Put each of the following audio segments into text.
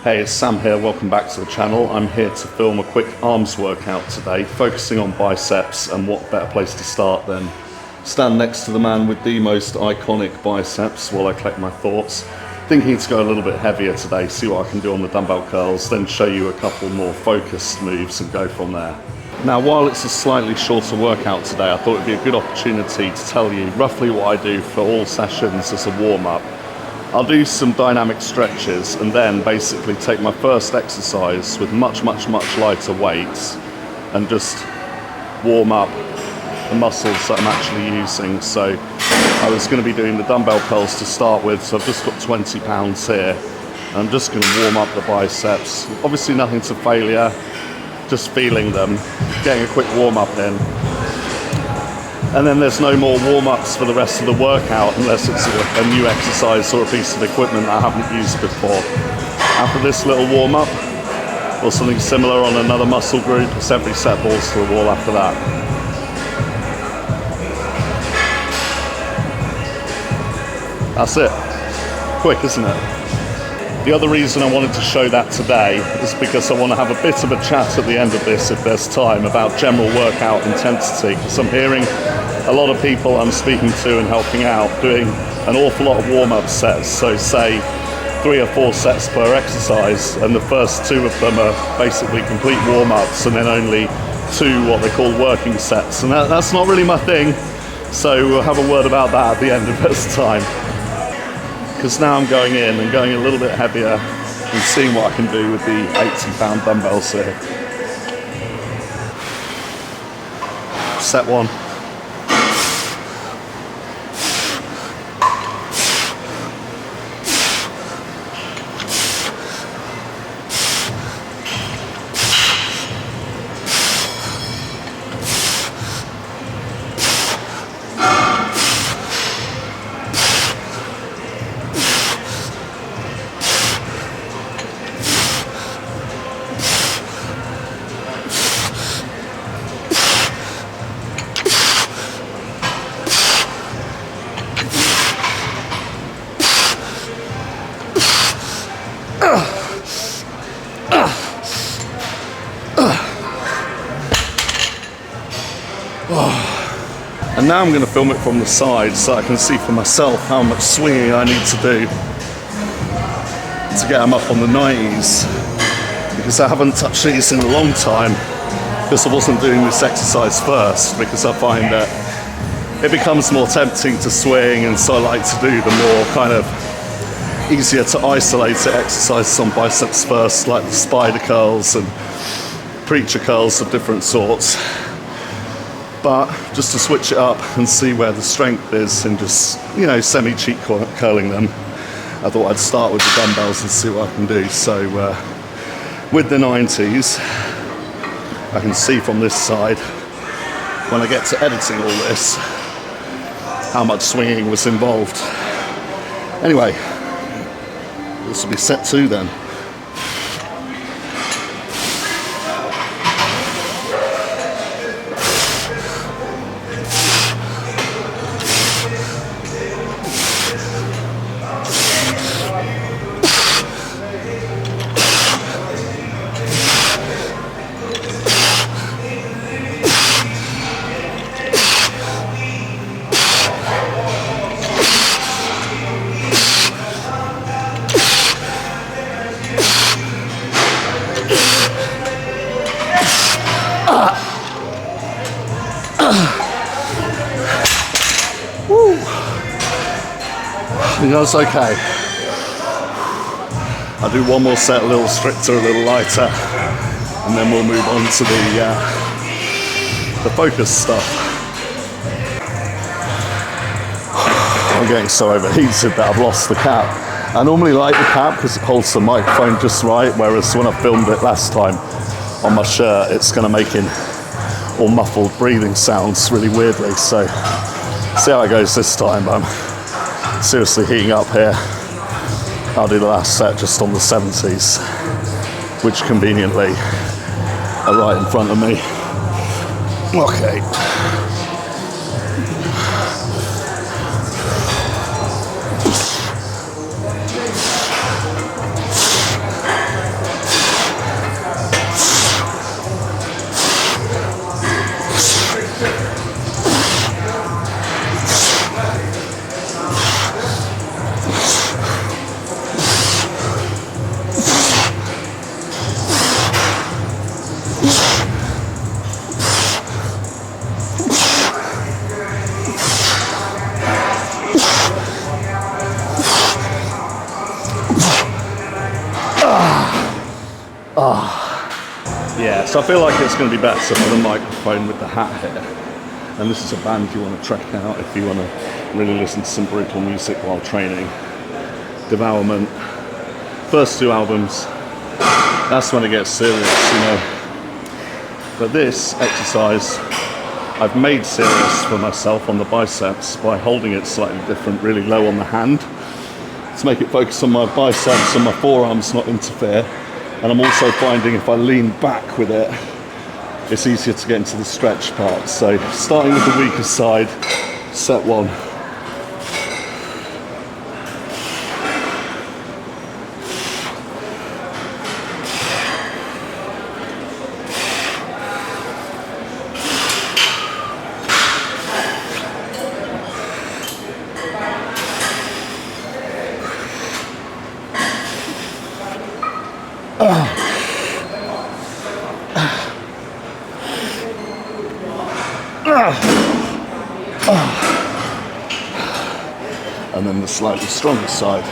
Hey, it's Sam here, welcome back to the channel. I'm here to film a quick arms workout today, focusing on biceps, and what better place to start than stand next to the man with the most iconic biceps while I collect my thoughts. Thinking to go a little bit heavier today, see what I can do on the dumbbell curls, then show you a couple more focused moves and go from there. Now, while it's a slightly shorter workout today, I thought it'd be a good opportunity to tell you roughly what I do for all sessions as a warm-up. I'll do some dynamic stretches and then basically take my first exercise with much lighter weights and just warm up the muscles that I'm actually using. So I was going to be doing the dumbbell curls to start with, so I've just got 20 pounds here. I'm just going to warm up the biceps. Obviously nothing to failure, just feeling them, getting a quick warm up in. And then there's no more warm-ups for the rest of the workout unless it's a new exercise or a piece of equipment I haven't used before. After this little warm-up, or something similar on another muscle group, it's every set balls to the wall after that. That's it. Quick, isn't it? The other reason I wanted to show that today is because I want to have a bit of a chat at the end of this, if there's time, about general workout intensity, because I'm hearing a lot of people I'm speaking to and helping out doing an awful lot of warm-up sets. So say 3 or 4 sets per exercise, and the first 2 of them are basically complete warm-ups, and then only 2 what they call working sets, and that's not really my thing. So we'll have a word about that at the end if there's time. Because now I'm going in and going a little bit heavier and seeing what I can do with the 80-pound dumbbells here. Set 1. And now I'm going to film it from the side so I can see for myself how much swinging I need to do to get them up on the 90s, because I haven't touched these in a long time because I wasn't doing this exercise first, because I find that it becomes more tempting to swing, and so I like to do the more kind of easier to isolate exercises on biceps first, like the spider curls and preacher curls of different sorts. But just to switch it up and see where the strength is and just, semi-cheat curling them, I thought I'd start with the dumbbells and see what I can do. So with the 90s, I can see from this side, when I get to editing all this, how much swinging was involved. Anyway, this will be set 2 then. I think that's okay. I'll do one more set, a little stricter, a little lighter, and then we'll move on to the focus stuff. I'm getting so overheated that I've lost the cap. I normally like the cap because it holds the microphone just right, whereas when I filmed it last time on my shirt, it's going to make all muffled breathing sounds really weirdly. So see how it goes this time. I'm seriously heating up here. I'll do the last set just on the 70s, which conveniently are right in front of me. Okay. So I feel like it's going to be better for the microphone with the hat here. And this is a band you want to check out if you want to really listen to some brutal music while training. Devourment, first 2 albums, that's when it gets serious, you know. But this exercise I've made serious for myself on the biceps by holding it slightly different, really low on the hand, to make it focus on my biceps and my forearms not interfere. And I'm also finding if I lean back with it, it's easier to get into the stretch part. So starting with the weaker side, set 1. And then the slightly stronger side.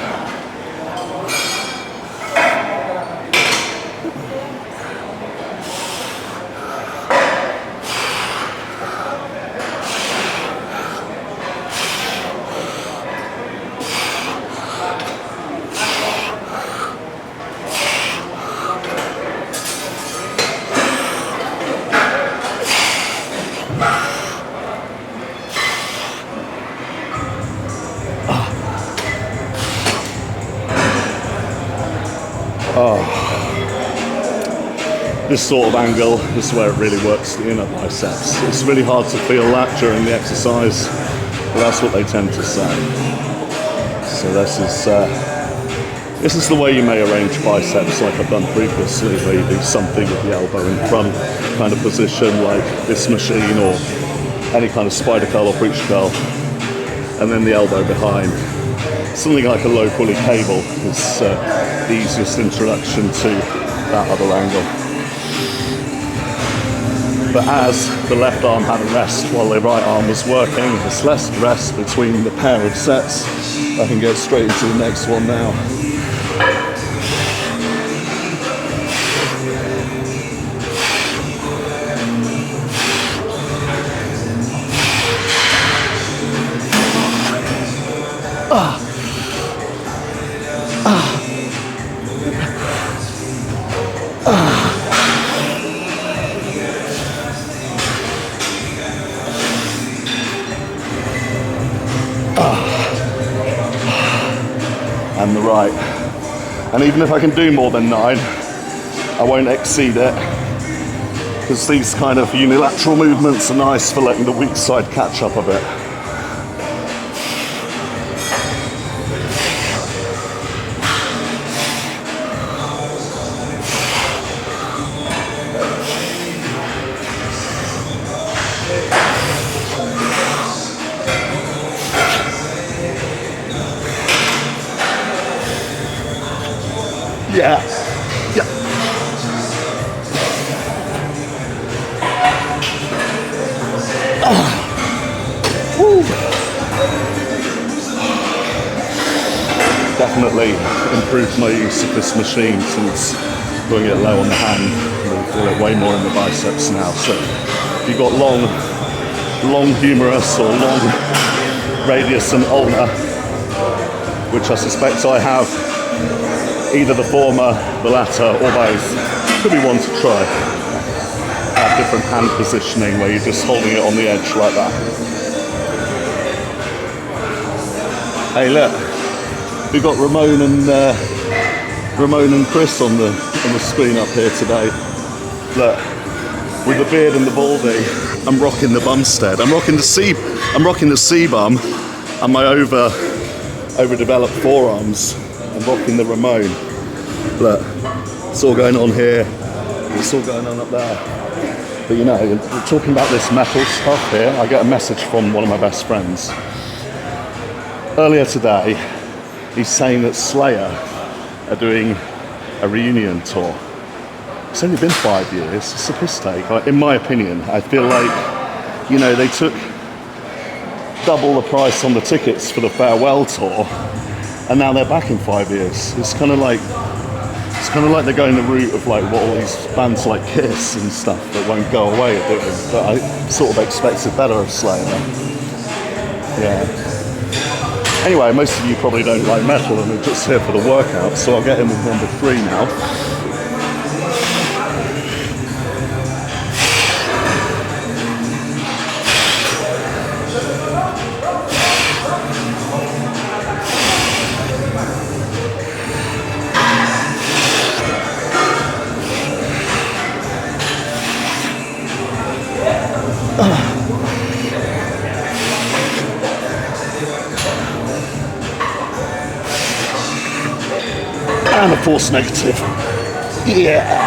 This sort of angle is where it really works the inner biceps. It's really hard to feel that during the exercise, but that's what they tend to say. So this is the way you may arrange biceps, like I've done previously, where you do something with the elbow in front kind of position, like this machine or any kind of spider curl or preacher curl, and then the elbow behind. Something like a low pulley cable is the easiest introduction to that other angle. But as the left arm had a rest while the right arm was working, there's less rest between the pair of sets. I can get straight into the next one now. And the right. And even if I can do more than 9, I won't exceed it, because these kind of unilateral movements are nice for letting the weak side catch up a bit. Yeah. Yeah. Woo. Definitely improved my use of this machine since doing it low on the hand. I feel it way more in the biceps now. So if you've got long humerus or long radius and ulna, which I suspect I have, either the former, the latter, or both, could be one to try. Have different hand positioning where you're just holding it on the edge like that. Hey, look, we've got Ramon and Chris on the screen up here today. Look, with the beard and the baldy, I'm rocking the bumstead. I'm rocking the C bum and my overdeveloped forearms. I'm rocking the Ramon. Look, it's all going on here. It's all going on up there. But you know, we're talking about this metal stuff here. I get a message from one of my best friends. Earlier today, he's saying that Slayer are doing a reunion tour. It's only been 5 years. It's a piss take. In my opinion, I feel like, you know, they took double the price on the tickets for the farewell tour, and now they're back in 5 years. It's kind of like It's kind of like they're going the route of like what all these bands like Kiss and stuff that won't go away are doing, but I sort of expected better of Slayer. Yeah. Anyway, most of you probably don't like metal and are just here for the workout, so I'll get in with number 3 now. And a force negative. Yeah.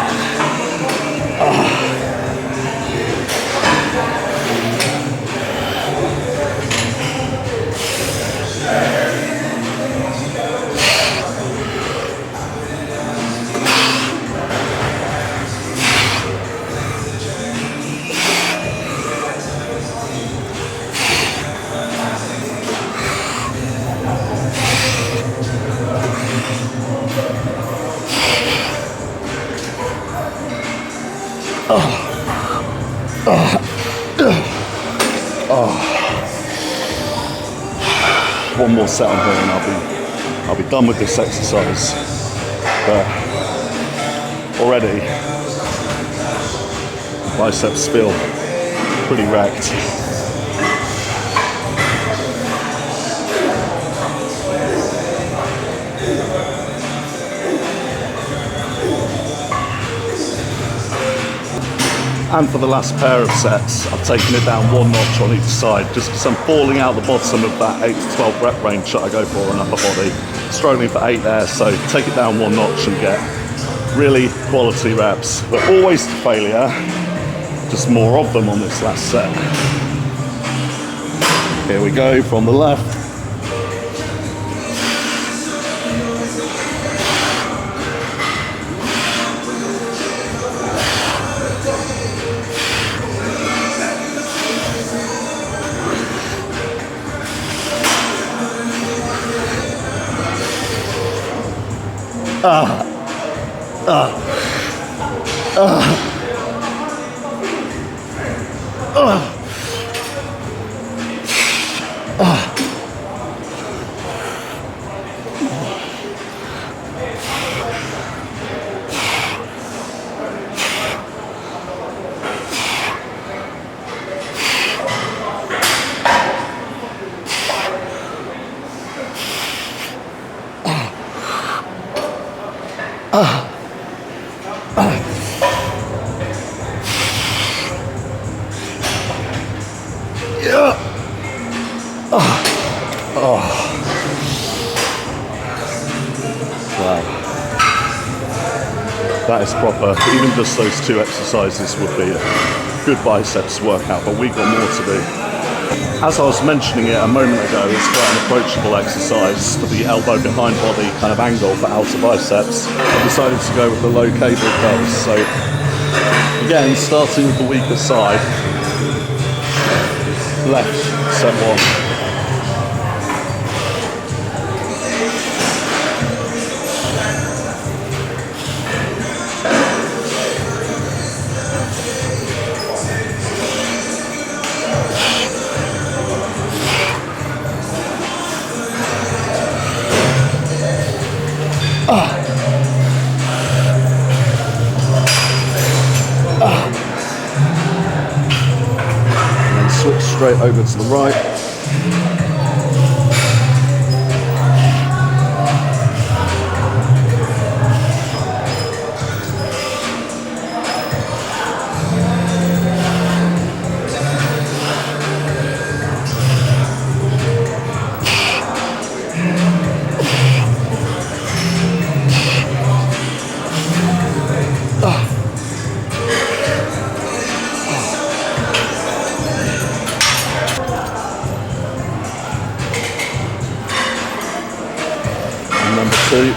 One more set on here and I'll be done with this exercise. But already biceps feel pretty wrecked. And for the last pair of sets, I've taken it down 1 notch on each side, just because I'm falling out the bottom of that 8 to 12 rep range that I go for in upper body. Struggling for 8 there, so take it down 1 notch and get really quality reps. But always to failure, just more of them on this last set. Here we go from the left. That is proper. Even just those 2 exercises would be a good biceps workout, but we've got more to do. As I was mentioning it a moment ago, it's quite an approachable exercise for the elbow behind body kind of angle for outer biceps. I decided to go with the low cable curls. So again, starting with the weaker side, left, set 1. Switch straight over to the right. Number 2.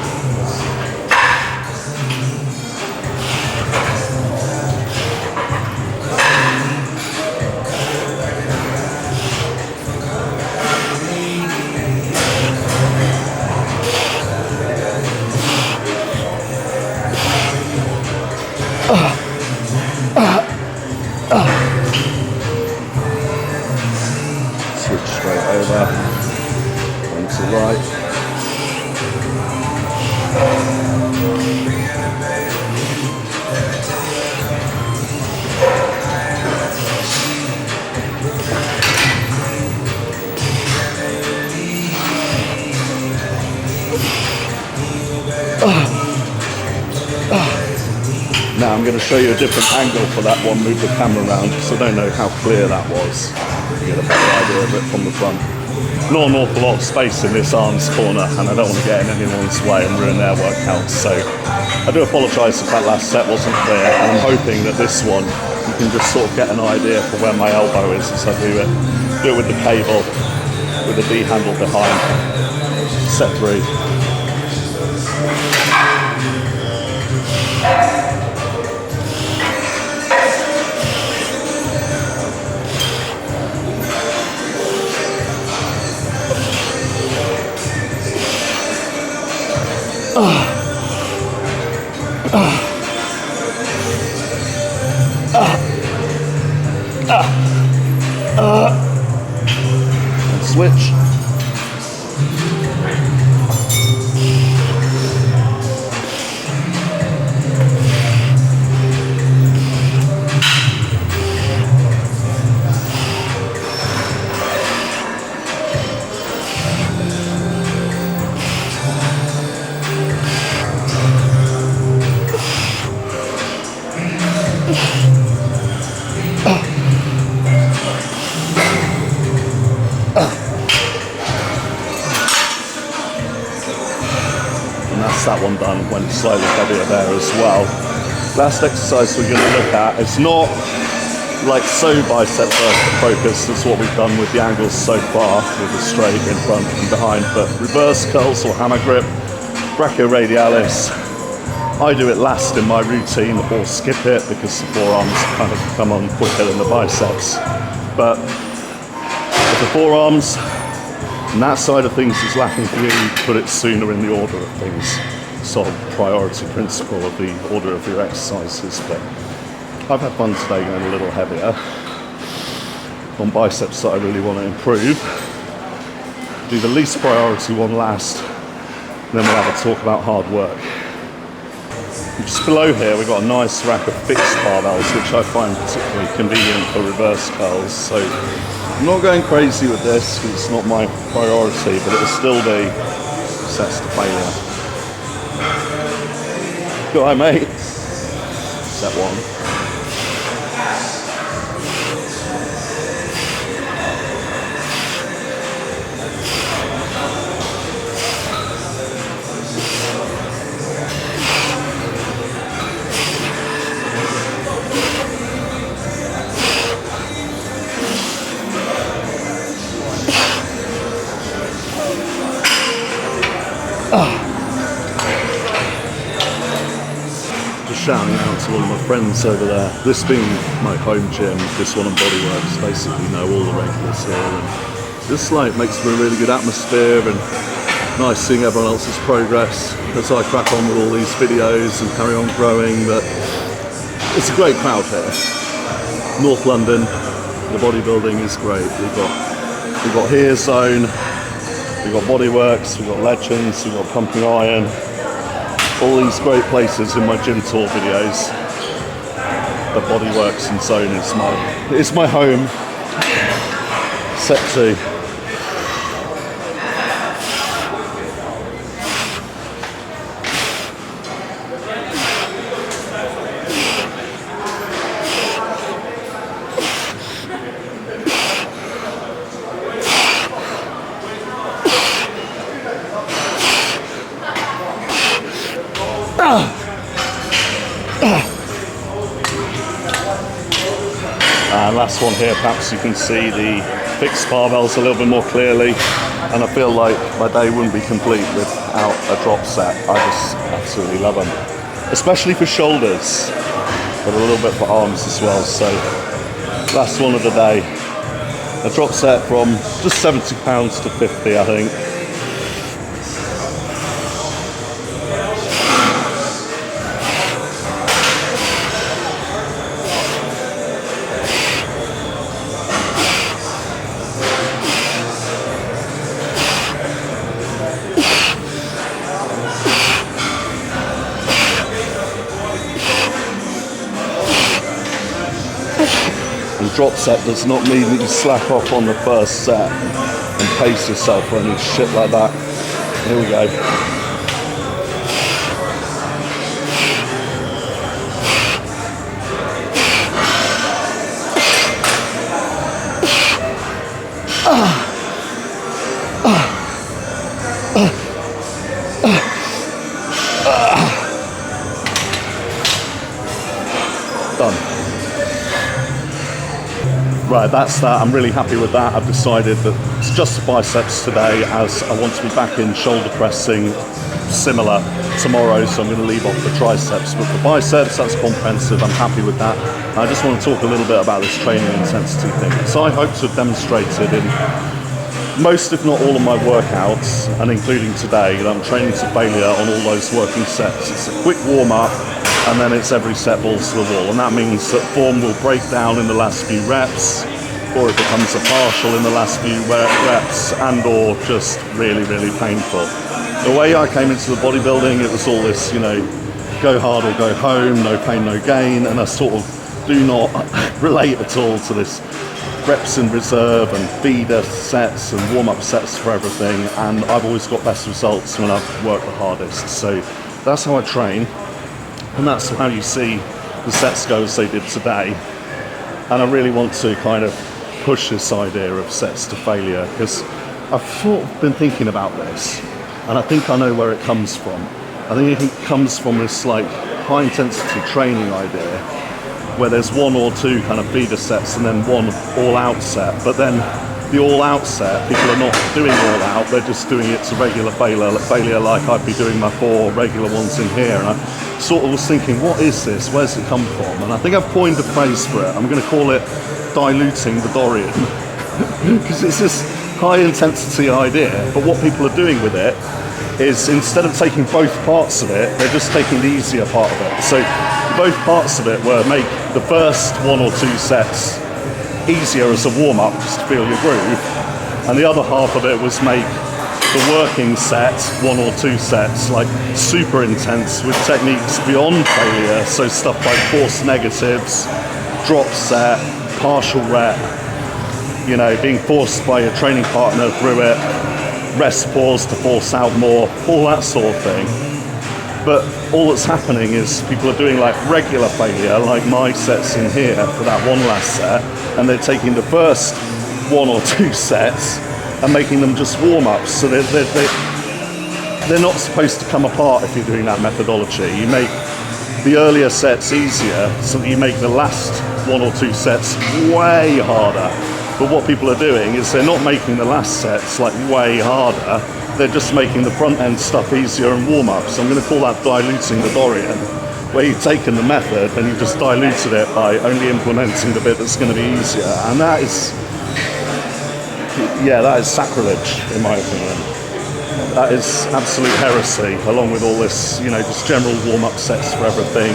switch straight over, and to right. Now I'm going to show you a different angle for that one, move the camera around, because I don't know how clear that was. You get a better idea of it from the front. Not an awful lot of space in this arms corner, and I don't want to get in anyone's way and ruin their workouts, so I do apologise if that last set wasn't clear, and I'm hoping that this one, you can just sort of get an idea for where my elbow is as I do it. Do it with the cable, with the D handle behind. Set 3. Switch. That one done, went slightly heavier there as well. Last exercise we're going to look at, it's not like so bicep focused as what we've done with the angles so far, with the straight in front and behind, but reverse curls or hammer grip, brachioradialis. I do it last in my routine or skip it because the forearms kind of come on quicker than the biceps. But with the forearms, and that side of things is lacking for you, put it sooner in the order of things. Sort of priority principle of the order of your exercises. But I've had fun today going a little heavier on biceps that I really want to improve. Do the least priority one last, and then we'll have a talk about hard work. Just below here we've got a nice rack of fixed barbells, which I find particularly convenient for reverse curls. So I'm not going crazy with this because it's not my priority, but it'll still be sets to failure. Go on, mate. Set 1. Shouting out to all of my friends over there. This being my home gym, this one on Bodyworks, basically know all the regulars here, and this like makes for a really good atmosphere and nice seeing everyone else's progress as I crack on with all these videos and carry on growing. But it's a great crowd here. North London, the bodybuilding is great. We've got Here Zone, we've got Bodyworks, we've got Legends, we've got Pumping Iron. All these great places in my gym tour videos. The Bodyworks and Zone is my home. Set 2. And last one here, perhaps you can see the fixed barbells a little bit more clearly, and I feel like my day wouldn't be complete without a drop set. I just absolutely love them, especially for shoulders, but a little bit for arms as well. So last one of the day, a drop set from just £70 to 50, I think. drop set does not mean that you slack off on the first set and pace yourself or any shit like that. Here we go. Done. Right, that's that. I'm really happy with that. I've decided that it's just the biceps today, as I want to be back in shoulder pressing similar tomorrow, so I'm going to leave off the triceps. But for biceps, that's comprehensive. I'm happy with that. I just want to talk a little bit about this training intensity thing. So I hope to have demonstrated in most, if not all, of my workouts, and including today, that I'm training to failure on all those working sets. It's a quick warm-up, and then it's every set balls to the wall. And that means that form will break down in the last few reps, or it becomes a partial in the last few reps, and or just really, really painful. The way I came into the bodybuilding, it was all this, you know, go hard or go home, no pain, no gain, and I sort of do not relate at all to this reps in reserve and feeder sets and warm-up sets for everything, and I've always got best results when I've worked the hardest. So that's how I train, and that's how you see the sets go as they did today. And I really want to kind of push this idea of sets to failure, because I've sort of been thinking about this, and I think I know where it comes from. I think it comes from this like high intensity training idea, where there's one or two kind of feeder sets and then one all-out set. But then the all-out set, people are not doing all-out, they're just doing it to regular failure like I'd be doing my 4 regular ones in here. And I sort of was thinking, what is this? Where's it come from? And I think I've coined a phrase for it. I'm going to call it diluting the Dorian, because it's this high intensity idea, but what people are doing with it is, instead of taking both parts of it, they're just taking the easier part of it. So both parts of it were make the first 1 or 2 sets easier as a warm-up, just to feel your groove, and the other half of it was make the working set, 1 or 2 sets, like super intense with techniques beyond failure. So stuff like force negatives, drop set, partial rep, you know, being forced by your training partner through it, rest pause to force out more, all that sort of thing. But all that's happening is people are doing like regular failure, like my sets in here for that one last set, and they're taking the first 1 or 2 sets and making them just warm-ups. So they're not supposed to come apart if you're doing that methodology. You make the earlier sets easier so that you make the last 1 or 2 sets way harder. But what people are doing is they're not making the last sets like way harder, they're just making the front end stuff easier and warm up. So I'm going to call that diluting the Dorian, where you've taken the method and you've just diluted it by only implementing the bit that's going to be easier. And that is, yeah, that is sacrilege in my opinion. That is absolute heresy, along with all this, you know, just general warm up sets for everything,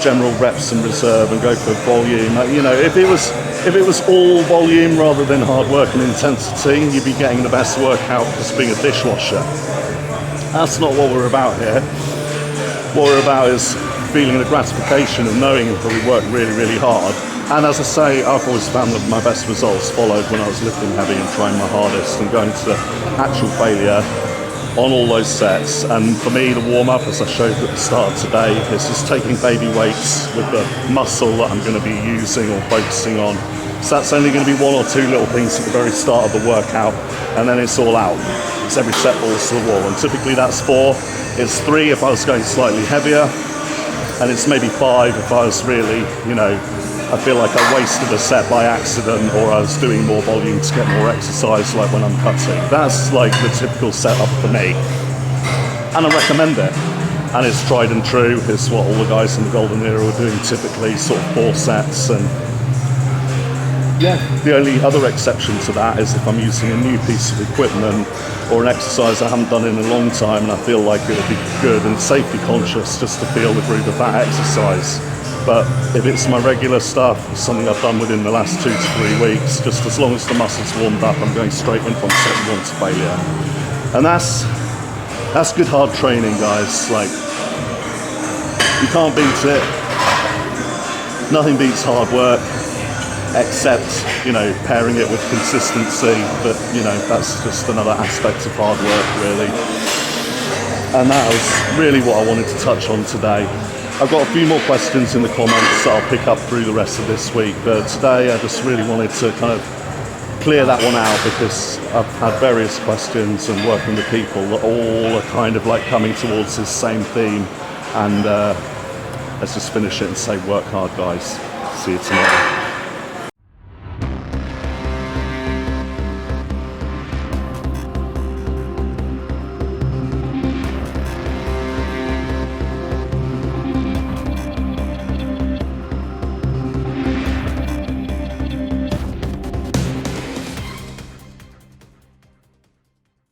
general reps in reserve, and go for volume. You know, if it was all volume rather than hard work and intensity, you'd be getting the best workout just being a dishwasher. That's not what we're about here. What we're about is feeling the gratification of knowing that we work really, really hard. And as I say, I've always found that my best results followed when I was lifting heavy and trying my hardest and going to actual failure on all those sets. And for me, the warm-up, as I showed at the start today, is just taking baby weights with the muscle that I'm going to be using or focusing on. So that's only going to be 1 or 2 little things at the very start of the workout, and then it's all out. It's every set balls to the wall, and typically that's 4. It's 3 if I was going slightly heavier, and it's maybe 5 if I was really, you know, I feel like I wasted a set by accident, or I was doing more volume to get more exercise, like when I'm cutting. That's like the typical setup for me, and I recommend it. And it's tried and true. It's what all the guys in the golden era were doing typically, sort of 4 sets. And yeah, the only other exception to that is if I'm using a new piece of equipment or an exercise I haven't done in a long time and I feel like it would be good and safety conscious just to feel the groove of that exercise. But if it's my regular stuff, something I've done within the last 2 to 3 weeks, just as long as the muscle's warmed up, I'm going straight in from set 1 to failure. And that's good hard training, guys. Like, you can't beat it. Nothing beats hard work. except, pairing it with consistency. But, that's just another aspect of hard work, really. And that was really what I wanted to touch on today. I've got a few more questions in the comments that I'll pick up through the rest of this week, but today I just really wanted to kind of clear that one out, because I've had various questions and working with people that all are kind of like coming towards this same theme. And let's just finish it and say, work hard, guys. See you tomorrow.